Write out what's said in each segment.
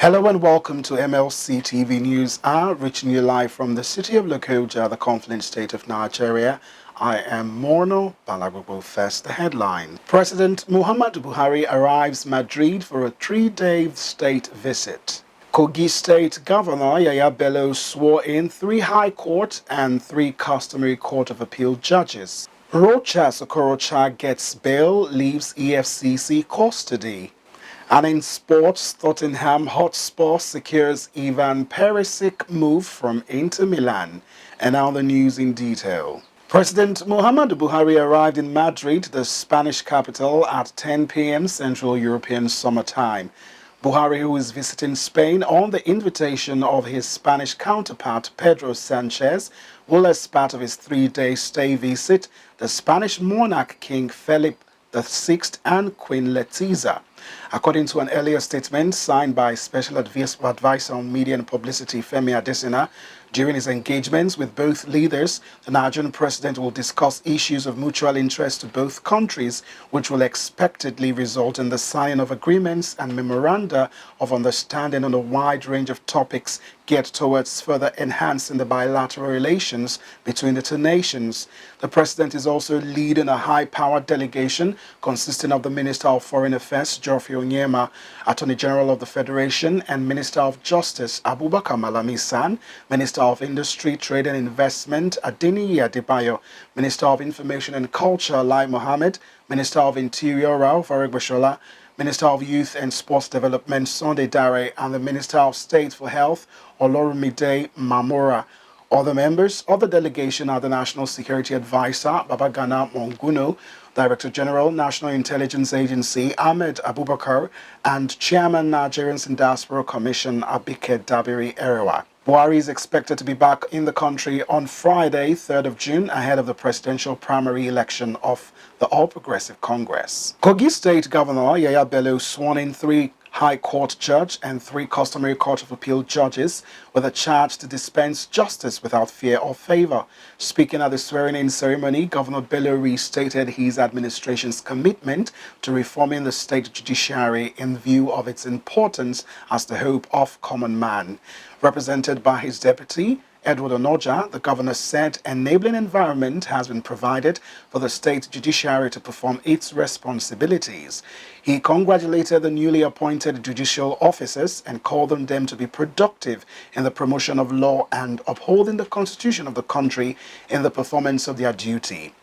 Hello and welcome to MLC TV News Hour, reaching you live from the city of Lokoja, the confluent state of Nigeria. I am Morno Balagobo. First, the headline. President Muhammadu Buhari arrives Madrid for a 3-day state visit. KOGI State Governor YAHAYA BELLO swore in 3 High Court and 3 Customary Court of Appeal judges. ROCHAS OKOROCHA gets bail, leaves EFCC custody. And in sports, Tottenham HOTSPUR secures Ivan Perisic move from Inter Milan. And now the news in detail. President Muhammadu Buhari arrived in Madrid, the Spanish capital, at 10 p.m. Central European Summer Time. Buhari, who is visiting Spain on the invitation of his Spanish counterpart Pedro Sanchez, will, as part of his 3-day stay, visit the Spanish monarch King Felipe VI and Queen Letizia. According to an earlier statement signed by Special Advisor on Media and Publicity Femi Adesina, during his engagements with both leaders, the Nigerian president will discuss issues of mutual interest to both countries, which will expectedly result in the signing of agreements and memoranda of understanding on a wide range of topics geared towards further enhancing the bilateral relations between the two nations. The president is also leading a high-powered delegation consisting of the Minister of Foreign Affairs, Geoffrey Onyema, Attorney General of the Federation, and Minister of Justice, Abubakar Malami-San, Minister of Industry, Trade and Investment, Adeniyi Adebayo, Minister of Information and Culture, Lai Mohammed, Minister of Interior, Ralph Aregbesola, Minister of Youth and Sports Development, Sunday Dare, and the Minister of State for Health, Olorumide Mamora. Other members of the delegation are the National Security Advisor, Babagana Monguno, Director General, National Intelligence Agency, Ahmed Abubakar, and Chairman, Nigerians in Diaspora Commission, Abike Dabiri Erewa. Buhari is expected to be back in the country on Friday, 3rd of June, ahead of the presidential primary election of the All Progressive Congress. KOGI State Governor YAHAYA BELLO sworn in 3 High Court judge and 3 Customary Court of Appeal judges with a charge to dispense justice without fear or favor. Speaking at the swearing-in ceremony, Governor Bello restated his administration's commitment to reforming the state judiciary in view of its importance as the hope of common man. Represented by his deputy, Edward Onoja, the governor said enabling environment has been provided for the state judiciary to perform its responsibilities. He congratulated the newly appointed judicial officers and called on them to be productive in the promotion of law and upholding the constitution of the country in the performance of their duty.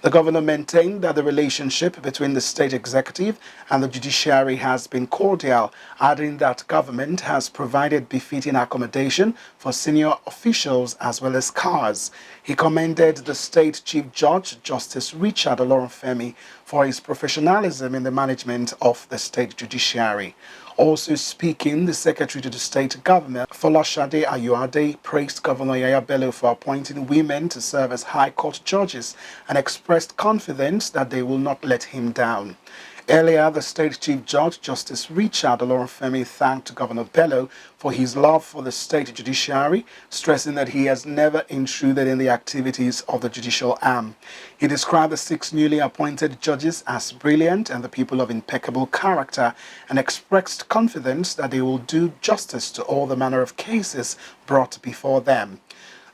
The governor maintained that the relationship between the state executive and the judiciary has been cordial, adding that government has provided befitting accommodation for senior officials as well as cars. He commended the state chief judge, Justice Richard Olorunfemi, for his professionalism in the management of the state judiciary. Also speaking, the Secretary to the State Government, Folashade Ayoade, praised Governor YAHAYA BELLO for appointing women to serve as High Court judges and expressed confidence that they will not let him down. Earlier, the State Chief Judge, Justice Richard Olorunfemi, thanked Governor Bello for his love for the state judiciary, stressing that he has never intruded in the activities of the judicial arm. He described the 6 newly appointed judges as brilliant and the people of impeccable character, and expressed confidence that they will do justice to all the manner of cases brought before them.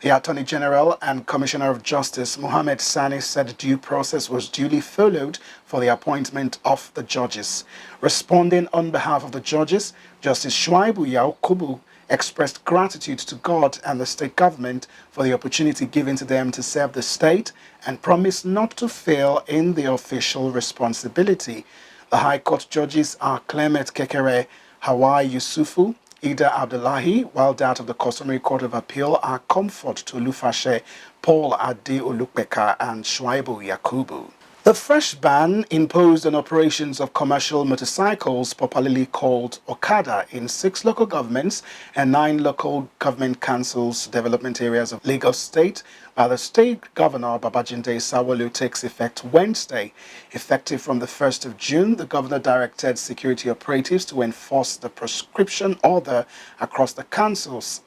The Attorney General and Commissioner of Justice, Mohammed Sani, said due process was duly followed for the appointment of the judges. Responding on behalf of the judges, Justice Shuaibu Yakubu expressed gratitude to God and the state government for the opportunity given to them to serve the state and promised not to fail in their official responsibility. The High Court judges are Clement Kekere, Hawaii Yusufu, Ida Abdullahi, while that of the Customary Court of Appeal are Comfort Tolufashe, Paul Ade Olukbeka, and Shuaibu Yakubu. The fresh ban imposed on operations of commercial motorcycles, popularly called Okada, in 6 local governments and 9 local government councils development areas of Lagos State by the State Governor Babajide Sanwo-Olu takes effect Wednesday. Effective from the 1st of June, the governor directed security operatives to enforce the prescription order across the councils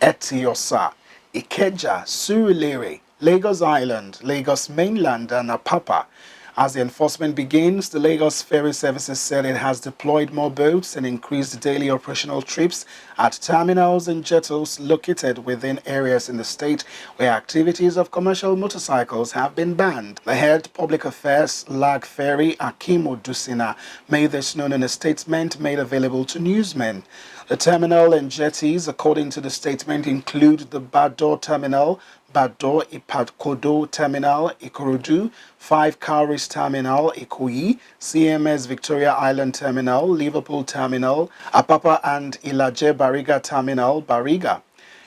Etiosa, Ikeja, Surulere, Lagos Island, Lagos Mainland, and Apapa. As the enforcement begins, the Lagos Ferry Services said it has deployed more boats and increased daily operational trips at terminals and jettos located within areas in the state where activities of commercial motorcycles have been banned. The head public affairs Lag Ferry Akimo Dusina made this known in a statement made available to newsmen. The terminal and jetties, according to the statement, include the Bador Terminal, Bador Ipadkodo Terminal, Ikorodu, 5 Cowries Terminal, Ikoyi, CMS Victoria Island Terminal, Liverpool Terminal, Apapa and Ilaje Bariga Terminal, Bariga.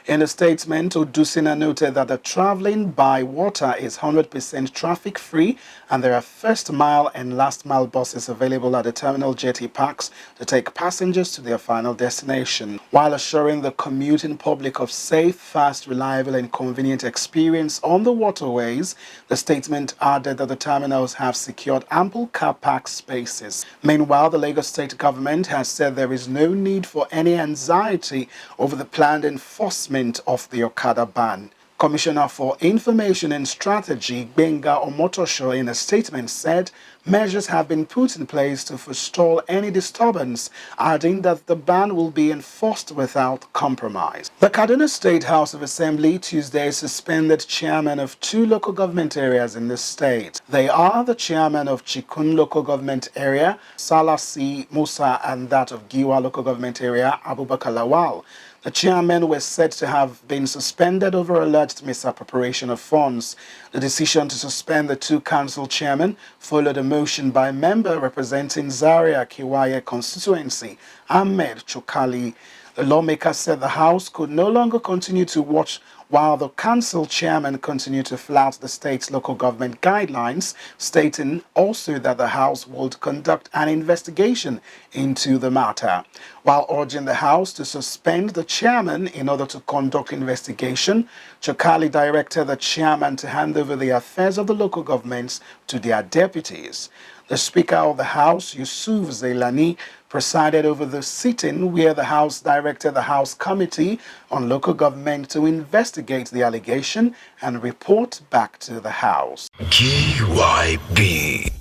In a statement, Odusina noted that the traveling by water is 100% traffic-free and there are first-mile and last-mile buses available at the terminal jetty parks to take passengers to their final destination. While assuring the commuting public of safe, fast, reliable and convenient experience on the waterways, the statement added that the terminals have secured ample car park spaces. Meanwhile, the Lagos State government has said there is no need for any anxiety over the planned enforcement of the Okada ban. Commissioner for Information and Strategy, Benga Omotosho, in a statement said measures have been put in place to forestall any disturbance, adding that the ban will be enforced without compromise. The Kaduna State House of Assembly Tuesday suspended chairmen of 2 local government areas in the state. They are the chairman of Chikun local government area, Salasi Musa, and that of Giwa local government area, Abubakar Lawal. The chairmen were said to have been suspended over alleged misappropriation of funds. The decision to suspend the 2 council chairmen followed a motion by a member representing Zaria Kiwaye constituency, Ahmed Chokali. The lawmaker said the House could no longer continue to watch while the council chairman continued to flout the state's local government guidelines, stating also that the House would conduct an investigation into the matter. While urging the House to suspend the chairman in order to conduct investigation, Chokali directed the chairman to hand over the affairs of the local governments to their deputies. The Speaker of the House, Yusuf Zailani, presided over the sitting where the House directed the House Committee on Local Government to investigate the allegation and report back to the House. GYB.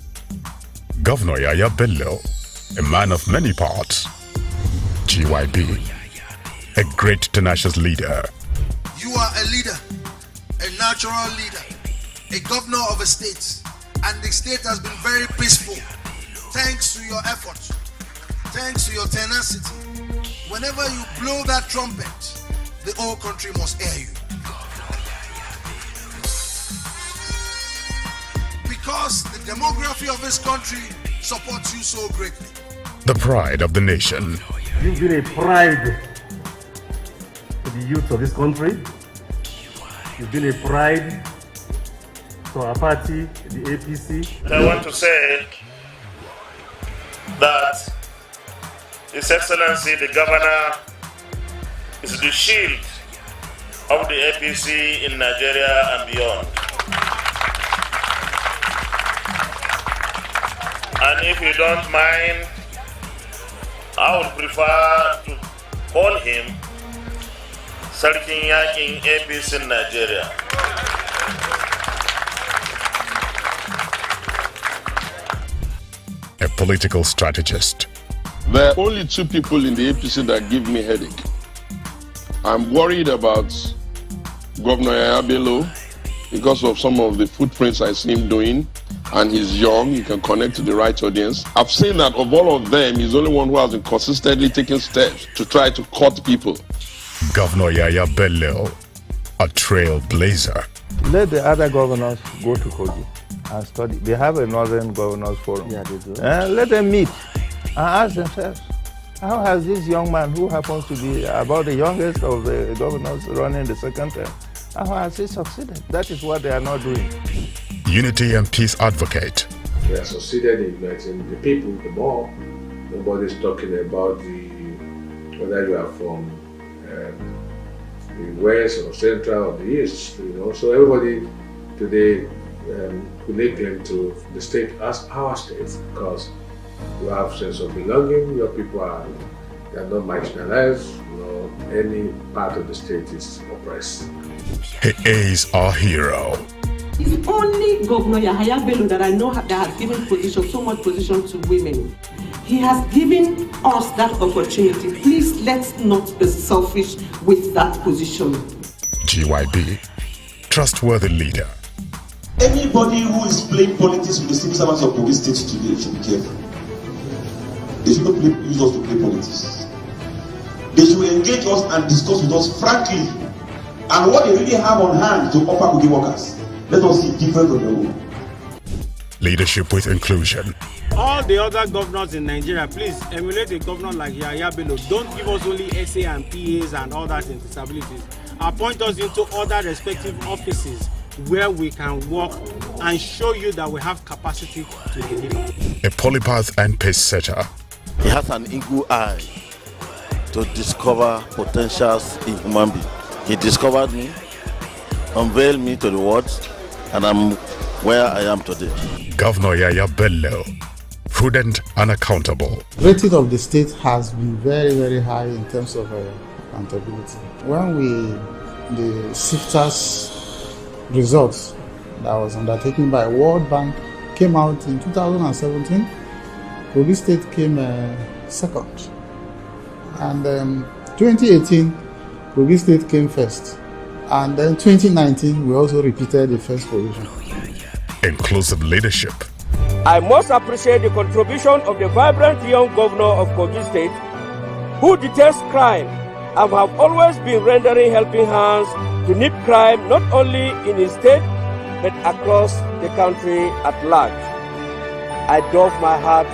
Governor YAHAYA BELLO, a man of many parts. GYB, a great tenacious leader. You are a leader, a natural leader, a governor of a state, and the state has been very peaceful thanks to your efforts. Thanks to your tenacity. Whenever you blow that trumpet, the whole country must hear you. Because the demography of this country supports you so greatly. The pride of the nation. You've been a pride to the youth of this country. You've been a pride to our party, the APC. I want to say that His Excellency the Governor is the shield of the APC in Nigeria and beyond. And if you don't mind, I would prefer to call him Sarkin Yakin APC in Nigeria. A political strategist. There are only 2 people in the APC that give me headache. I'm worried about Governor YAHAYA BELLO because of some of the footprints I see him doing, and he's young, he can connect to the right audience. I've seen that of all of them, he's the only one who has been consistently taking steps to try to cut people. Governor YAHAYA BELLO, a trailblazer. Let the other governors go to KOGI and study. They have a Northern Governors Forum. Yeah, they do. Let them meet and ask themselves, how has this young man, who happens to be about the youngest of the governors running the second term, how has he succeeded? That is what they are not doing. Unity and peace advocate. We have succeeded in uniting the people, the mob. Nobody's talking about whether you are from the west or central or the east. So everybody today could lay claim to the state as our state because you have sense of belonging. Your people they are not marginalized. Any part of the state is oppressed. He is our hero. is only Governor Yahaya Bello that I know that has given so much position to women. He has given us that opportunity. Please, let's not be selfish with that position. GYB, trustworthy leader. Anybody who is playing politics with the civil servants of Kogi State today should be careful. They should not use us to play politics. They should engage us and discuss with us frankly, and what they really have on hand to offer Kogi workers. Let us see different from their own. Leadership with inclusion. All the other governors in Nigeria, please emulate a governor like Yahaya Bello. Don't give us only SA and PAs and all that in disabilities. Appoint us into other respective offices where we can work and show you that we have capacity to deliver. A polypath and pace setter. He has an eagle eye to discover potentials in human being. He discovered me, unveiled me to the world, and I'm where I am today. Governor Yahaya Bello, prudent and accountable. Rating of the state has been very, very high in terms of accountability. When the SIFTAS results that was undertaken by World Bank came out in 2017, Kogi State came second. And 2018, Kogi State came first. And then 2019, we also repeated the first position. Inclusive leadership. I must appreciate the contribution of the vibrant young governor of Kogi State, who detests crime and have always been rendering helping hands to nip crime not only in his state, but across the country at large. I doff my hat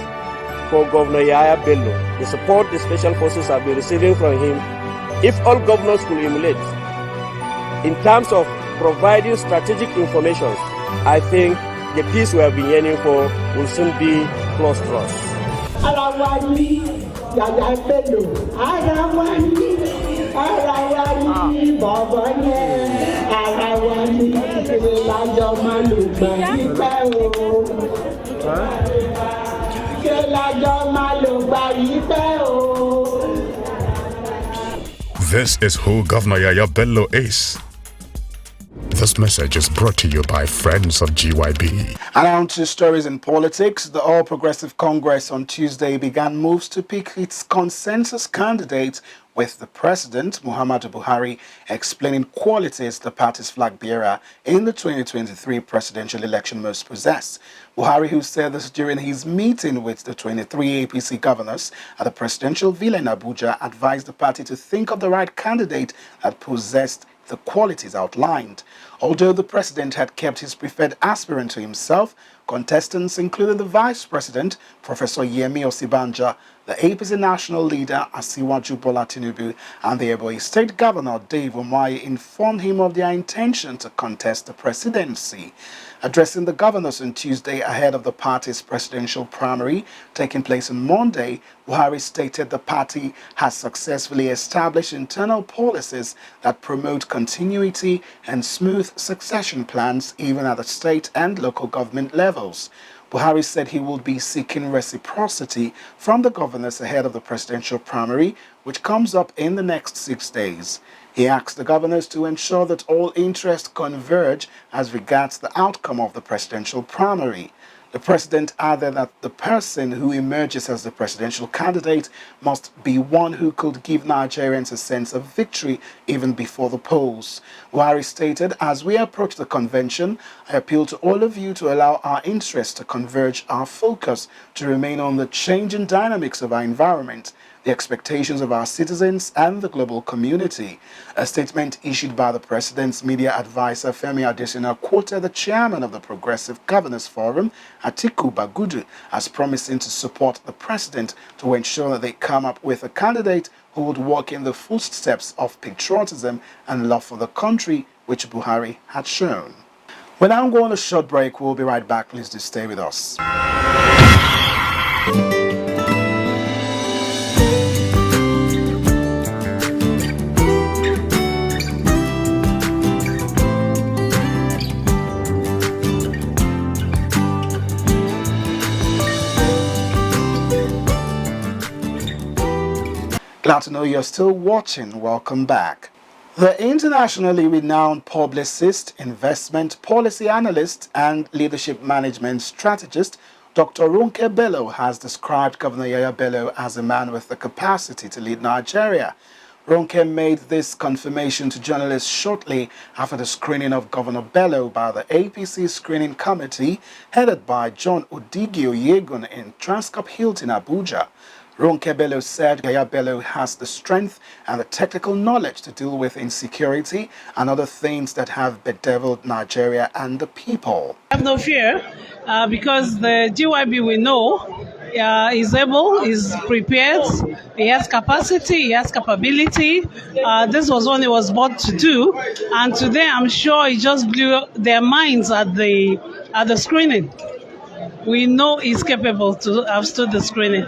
for Governor Yahaya Bello, the support the special forces have been receiving from him. If all governors could emulate, in terms of providing strategic information, I think the peace we have been yearning for will soon be close to us. This is who Governor Yahaya Bello is. This message is brought to you by friends of GYB. And on to stories in politics. The All Progressive Congress on Tuesday began moves to pick its consensus candidate, with the President, Muhammadu Buhari, explaining qualities the party's flag bearer in the 2023 presidential election must possess. Buhari, who said this during his meeting with the 23 APC governors at the presidential villa in Abuja, advised the party to think of the right candidate that possessed the qualities outlined. Although the president had kept his preferred aspirant to himself, contestants included the vice president, Professor Yemi Osibanja, the APC national leader, Asiwaju Bola Tinubu, and the Ebonyi State Governor, Dave Umahi, informed him of their intention to contest the presidency. Addressing the governors on Tuesday ahead of the party's presidential primary taking place on Monday, Buhari stated the party has successfully established internal policies that promote continuity and smooth succession plans even at the state and local government levels. Buhari said he will be seeking reciprocity from the governors ahead of the presidential primary, which comes up in the next 6 days. He asked the governors to ensure that all interests converge as regards the outcome of the presidential primary. The president added that the person who emerges as the presidential candidate must be one who could give Nigerians a sense of victory even before the polls. Buhari stated, "As we approach the convention, I appeal to all of you to allow our interests to converge, our focus to remain on the changing dynamics of our environment, the expectations of our citizens and the global community." A statement issued by the president's media advisor Femi Adesina quoted the chairman of the Progressive Governors Forum, Atiku Bagudu, as promising to support the president to ensure that they come up with a candidate who would walk in the footsteps of patriotism and love for the country, which Buhari had shown. We're now going on a short break. We'll be right back. Please do stay with us. Glad to know you're still watching. Welcome back. The internationally renowned publicist, investment policy analyst, and leadership management strategist, Dr. Ronke Bello, has described Governor Yahaya Bello as a man with the capacity to lead Nigeria. Ronke made this confirmation to journalists shortly after the screening of Governor Bello by the APC Screening Committee, headed by John Odigi Oyegun in Transcorp Hilton, Abuja. Ronke Bello said Yahaya Bello has the strength and the technical knowledge to deal with insecurity and other things that have bedeviled Nigeria and the people. I have no fear because the GYB we know is able, is prepared, he has capacity, he has capability. This was what he was brought to do, and today I'm sure he just blew their minds at the screening. We know he's capable to have stood the screening.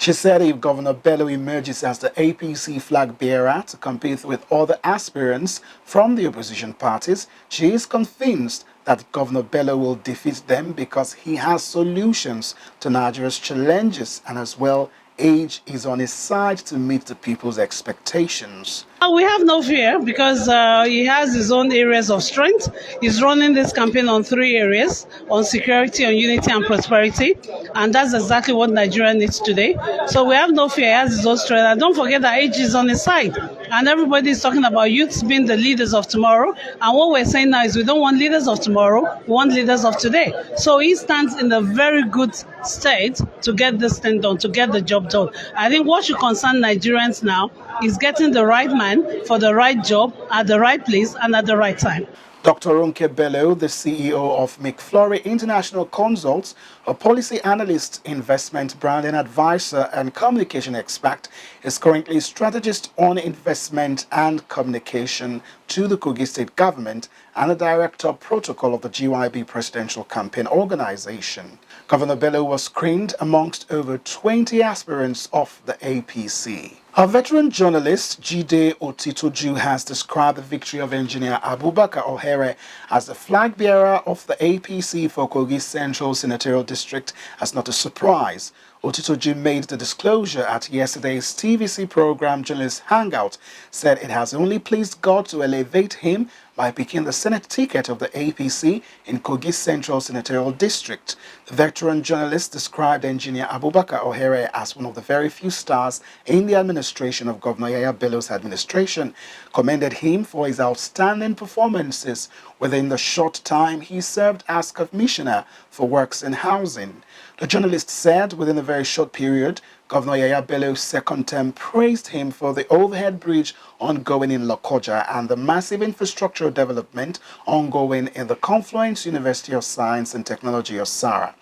She said if Governor Bello emerges as the APC flag bearer to compete with other aspirants from the opposition parties, she is convinced that Governor Bello will defeat them because he has solutions to Nigeria's challenges, and as well, age is on his side to meet the people's expectations. We have no fear because he has his own areas of strength. He's running this campaign on 3 areas: on security, on unity and prosperity, and that's exactly what Nigeria needs today. So we have no fear. He has his own strength, and don't forget that age is on his side. And everybody is talking about youths being the leaders of tomorrow, and what we're saying now is we don't want leaders of tomorrow, we want leaders of today. So he stands in a very good state to get this thing done, to get the job done. I think what should concern Nigerians now is getting the right man for the right job at the right place and at the right time. Dr. Ronke Bello, the CEO of McFlurry International Consults, a policy analyst, investment branding advisor, and communication expert, is currently a strategist on investment and communication to the Kogi State government and a director of protocol of the GYB Presidential Campaign Organization. Governor Bello was screened amongst over 20 aspirants of the APC. A veteran journalist, Jide Otitoju, has described the victory of engineer Abubakar Ohere as the flag bearer of the APC for Kogi Central Senatorial District as not a surprise. Otitoju made the disclosure at yesterday's TVC program Journalist Hangout, said it has only pleased God to elevate him by picking the Senate ticket of the APC in Kogi Central Senatorial District. The veteran journalist described engineer Abubakar Ohere as one of the very few stars in the administration of Governor Yahaya Bello's administration, commended him for his outstanding performances within the short time he served as Commissioner for Works and Housing. The journalist said within a very short period, Governor Yahaya Bello's second term praised him for the overhead bridge ongoing in Lokoja and the massive infrastructural development ongoing in the Confluence University of Science and Technology of Sara.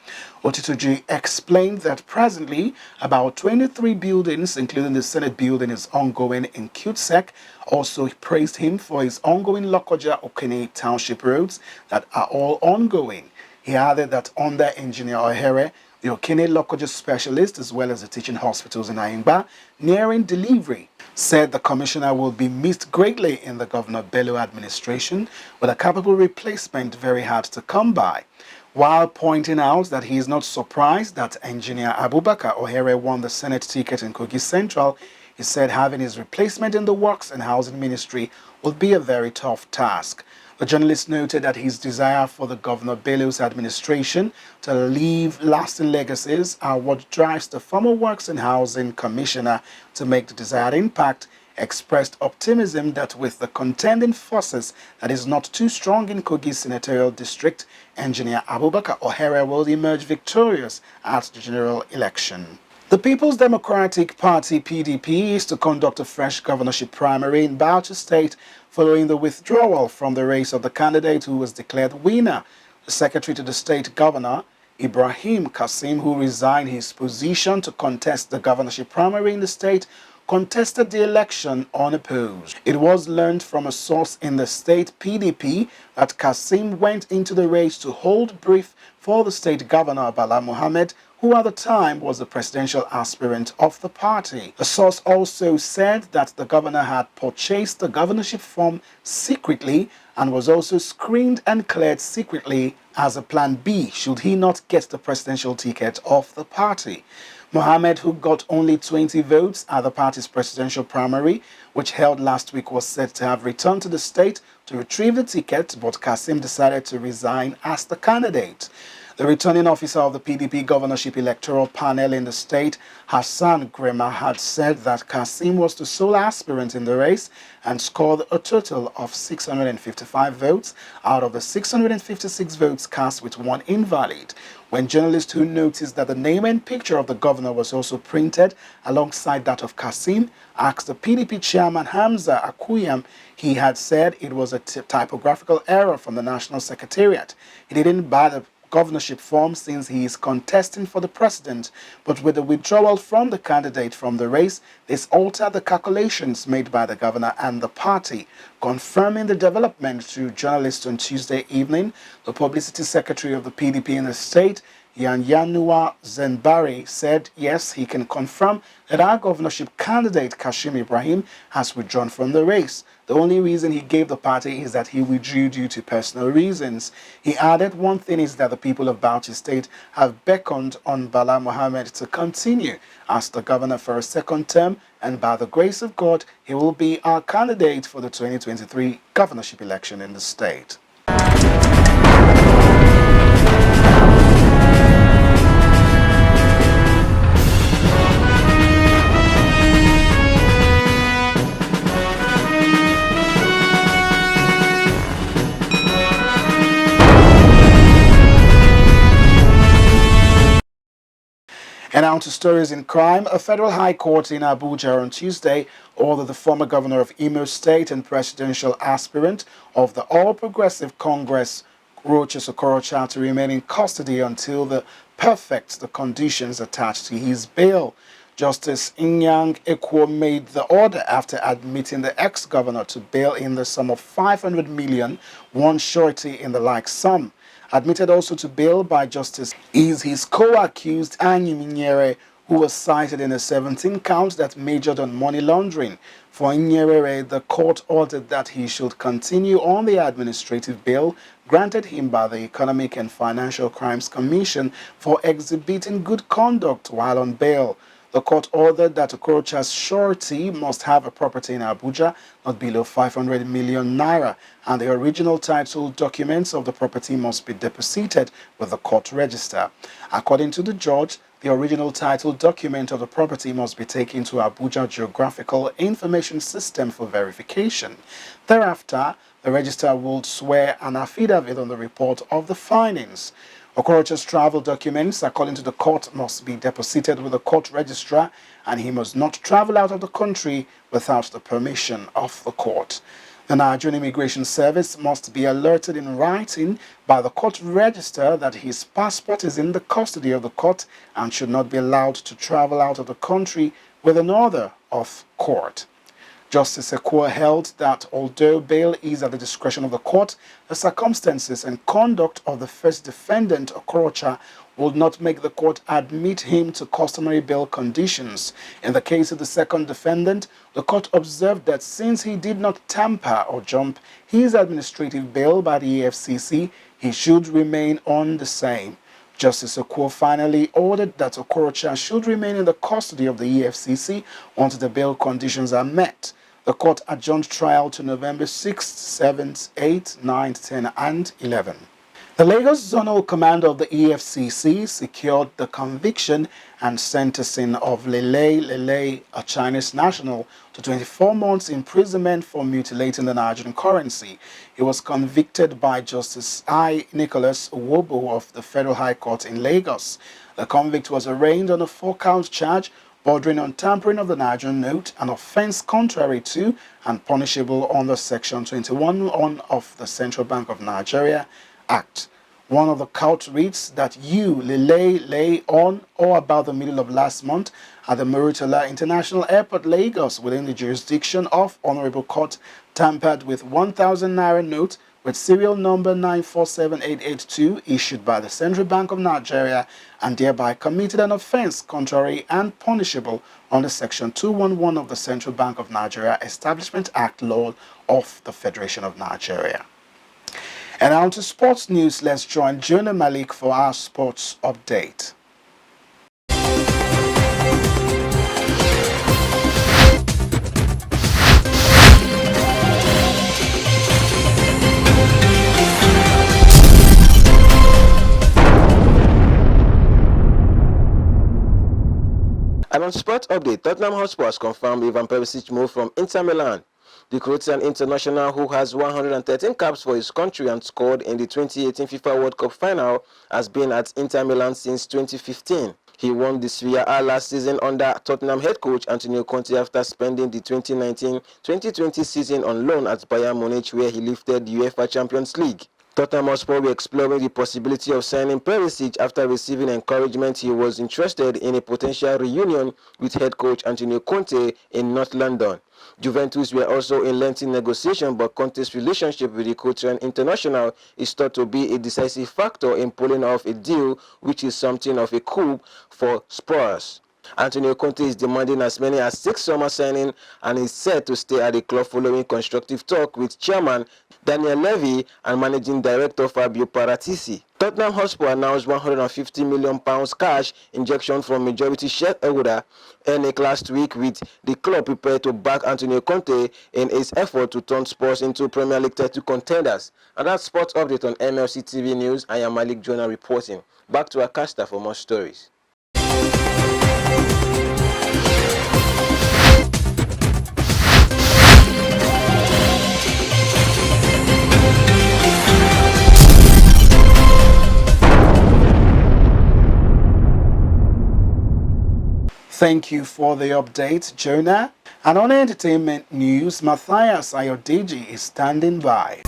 Otitoju explained that presently about 23 buildings, including the Senate building, is ongoing in QTSEC. Also, he praised him for his ongoing Lokoja Okene Township roads that are all ongoing. He added that under Engineer Ohere, the Okene Lokoja specialist, as well as the teaching hospitals in Ayingba, nearing delivery, said the commissioner will be missed greatly in the Governor Bello administration, with a capable replacement very hard to come by, while pointing out that he is not surprised that engineer Abubakar Ohere won the Senate ticket in Kogi Central. He said having his replacement in the Works and Housing Ministry would be a very tough task. The journalist noted that his desire for the Governor Bello's administration to leave lasting legacies are what drives the former Works and Housing Commissioner to make the desired impact, expressed optimism that with the contending forces that is not too strong in Kogi Senatorial District, engineer Abubakar Ohere will emerge victorious at the general election. The People's Democratic Party (PDP) is to conduct a fresh governorship primary in Bauchi State following the withdrawal from the race of the candidate who was declared winner. The Secretary to the State Governor, Ibrahim Kasim, who resigned his position to contest the governorship primary in the state, contested the election unopposed. It was learned from a source in the state PDP that Kasim went into the race to hold brief for the state governor, Bala Mohammed, who at the time was the presidential aspirant of the party. The source also said that the governor had purchased the governorship form secretly and was also screened and cleared secretly as a plan B should he not get the presidential ticket of the party. Mohammed, who got only 20 votes at the party's presidential primary, which held last week, was said to have returned to the state to retrieve the ticket, but Kasim decided to resign as the candidate. The returning officer of the PDP governorship electoral panel in the state, Hassan Grema, had said that Kasim was the sole aspirant in the race and scored a total of 655 votes out of the 656 votes cast with one invalid. When journalists who noticed that the name and picture of the governor was also printed alongside that of Kasim asked the PDP chairman Hamza Akuyam, he had said it was a typographical error from the National Secretariat. He didn't buy the governorship form since he is contesting for the president, but with the withdrawal from the candidate from the race, this altered the calculations made by the governor and the party. Confirming the development to journalists on Tuesday evening, the publicity secretary of the PDP in the state, Yanyanua Zenbari, said yes, he can confirm that our governorship candidate Kashim Ibrahim has withdrawn from the race. The only reason he gave the party is that he withdrew due to personal reasons. He added one thing is that the people of Bauchi State have beckoned on Bala Mohammed to continue as the governor for a second term, and by the grace of God, he will be our candidate for the 2023 governorship election in the state. And now to stories in crime. A federal high court in Abuja on Tuesday ordered the former governor of Imo State and presidential aspirant of the All Progressive Congress, ROCHAS OKOROCHA, to remain in custody until the perfects the conditions attached to his bail. Justice Inyang Ekwo made the order after admitting the ex-governor to bail in the sum of 500 million, one surety in the like sum. Admitted also to bail by Justice is his co-accused Anyi Minyere, who was cited in the 17 counts that majored on money laundering. For Nyerere, the court ordered that he should continue on the administrative bail granted him by the Economic and Financial Crimes Commission for exhibiting good conduct while on bail. The court ordered that Okorocha's surety must have a property in Abuja not below 500 million naira, and the original title documents of the property must be deposited with the court register. According to the judge, the original title document of the property must be taken to Abuja Geographical Information System for verification. Thereafter, the registrar will swear an affidavit on the report of the findings. Okorocha's travel documents, according to the court, must be deposited with the court registrar, and he must not travel out of the country without the permission of the court. The Nigerian Immigration Service must be alerted in writing by the court register that his passport is in the custody of the court and should not be allowed to travel out of the country with an order of court. Justice Ekwo held that although bail is at the discretion of the court, the circumstances and conduct of the first defendant, Okorocha, would not make the court admit him to customary bail conditions. In the case of the second defendant, the court observed that since he did not tamper or jump his administrative bail by the EFCC, he should remain on the same. Justice Ekwo finally ordered that Okorocha should remain in the custody of the EFCC until the bail conditions are met. The court adjourned trial to November 6th, 7th, 8th, 9th, 10th, and 11th. The Lagos Zonal Commander of the EFCC secured the conviction and sentencing of Lele, a Chinese national, to 24 months imprisonment for mutilating the Nigerian currency. He was convicted by Justice I. Nicholas Uwobo of the Federal High Court in Lagos. The convict was arraigned on a 4-count charge bordering on tampering of the Nigerian note, an offense contrary to and punishable under Section 21(1) of the Central Bank of Nigeria Act. One of the count reads that you, Lele, lay on or about the middle of last month at the Murtala International Airport, Lagos, within the jurisdiction of Honorable Court, tampered with 1,000 naira note with serial number 947882 issued by the Central Bank of Nigeria, and thereby committed an offense contrary and punishable under Section 211 of the Central Bank of Nigeria Establishment Act law of the Federation of Nigeria. And now to sports news. Let's join Jonah Malik for our sports update. And on sport update, Tottenham Hotspur has confirmed Ivan Perisic's move from Inter Milan. The Croatian international, who has 113 caps for his country and scored in the 2018 FIFA World Cup final, has been at Inter Milan since 2015. He won the Serie A last season under Tottenham head coach Antonio Conte after spending the 2019-2020 season on loan at Bayern Munich, where he lifted the UEFA Champions League. Tottenham Hotspur were exploring the possibility of signing Perisic after receiving encouragement he was interested in a potential reunion with head coach Antonio Conte in North London. Juventus were also in lengthy negotiation, but Conte's relationship with the Croatian international is thought to be a decisive factor in pulling off a deal, which is something of a coup for Spurs. Antonio Conte is demanding as many as 6 summer signings and is set to stay at the club following constructive talk with chairman Daniel Levy and managing director Fabio Paratici. Tottenham Hotspur announced £150 million cash injection from majority shareholder ENIC last week, with the club prepared to back Antonio Conte in his effort to turn Spurs into Premier League title contenders. And that's sports update on MLC TV News. I am Malik Jonah reporting. Back to Akasta for more stories. Thank you for the update, Jonah. And on entertainment news, Matthias Ayodeji is standing by.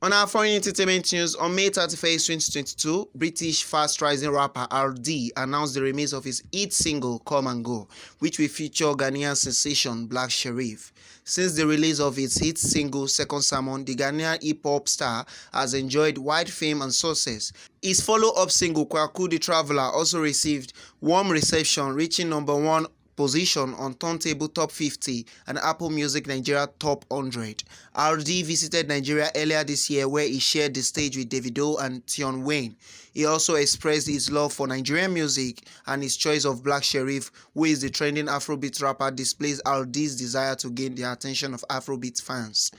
On our foreign entertainment news, on May 31st, 2022, British fast-rising rapper RD announced the release of his hit single Come and Go, which will feature Ghanaian sensation Black Sherif. Since the release of its hit single Second Sermon, the Ghanaian hip-hop star has enjoyed wide fame and success. His follow-up single Kwaku the Traveler also received warm reception, reaching #1 position on Turntable Top 50 and Apple Music Nigeria Top 100. RD visited Nigeria earlier this year, where he shared the stage with Davido and Tion Wayne. He also expressed his love for Nigerian music, and his choice of Black Sherif, who is the trending Afrobeat rapper, displays RD's desire to gain the attention of Afrobeat fans.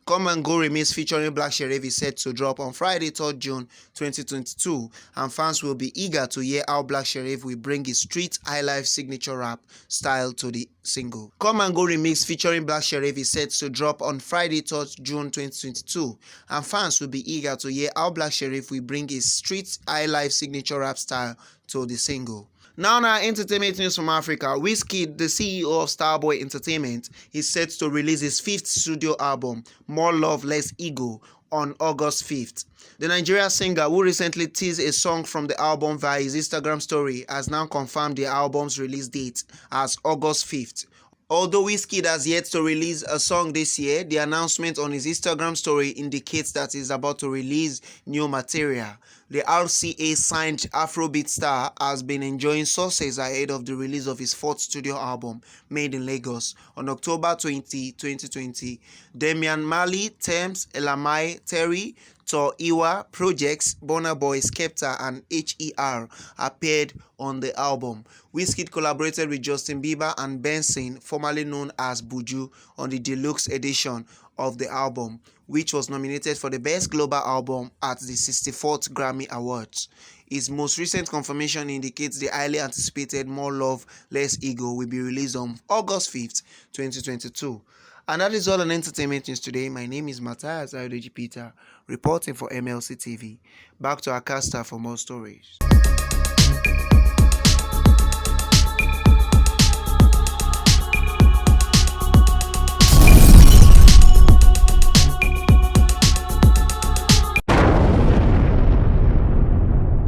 Come and Go remix featuring Black Sherif is set to drop on Friday, 3rd June 2022, and fans will be eager to hear how Black Sherif will bring his street highlife signature rap style to the single. Come and Go remix featuring Black Sherif is set to drop on Friday, 3rd June 2022, and fans will be eager to hear how Black Sherif will bring his street highlife signature rap style to the single. Now on our entertainment news from Africa, Wizkid, the CEO of Starboy Entertainment, is set to release his 5th studio album, More Love, Less Ego, on August 5th. The Nigerian singer, who recently teased a song from the album via his Instagram story, has now confirmed the album's release date as August 5th. Although Wizkid has yet to release a song this year, the announcement on his Instagram story indicates that he's about to release new material. The RCA signed Afrobeat star has been enjoying success ahead of the release of his 4th studio album, Made in Lagos, on October 20, 2020. Damian Marley, Thames, Elamai, Terry, Tor Iwa, Projects, Burna Boy, Skepta, and HER appeared on the album. Wizkid collaborated with Justin Bieber and Benson, formerly known as Buju, on the deluxe edition of the album, which was nominated for the Best Global Album at the 64th Grammy Awards. His most recent confirmation indicates the highly anticipated More Love, Less Ego will be released on August 5th, 2022. And that is all on entertainment news today. My name is Matthias Ayodeji Peter, reporting for MLC TV. Back to Akasta for more stories.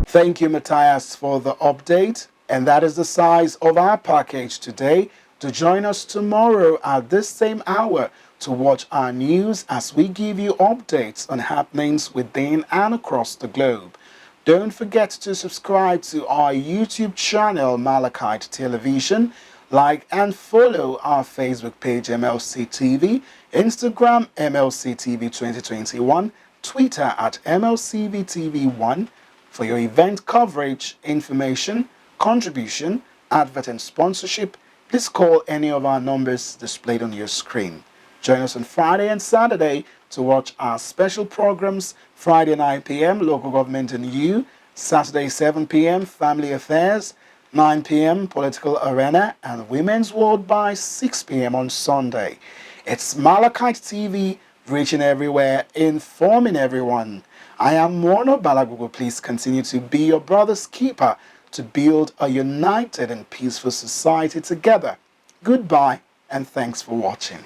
Thank you, Matthias, for the update. And that is the size of our package today. To join us tomorrow at this same hour to watch our news as we give you updates on happenings within and across the globe. Don't forget to subscribe to our YouTube channel, Malachite Television. Like and follow our Facebook page, MLC TV, Instagram, MLC TV 2021, Twitter at MLCVTV1 for your event coverage, information, contribution, advert and sponsorship. please call any of our numbers displayed on your screen. Join us on Friday and Saturday to watch our special programs. Friday 9 p.m. Local Government and You, Saturday 7 p.m. Family Affairs, 9 p.m. Political Arena, and Women's World by 6 p.m. on Sunday. It's Malachite TV, reaching everywhere, informing everyone. I am Morno Balagugu. Please continue to be your brother's keeper to build a united and peaceful society together. Goodbye and thanks for watching.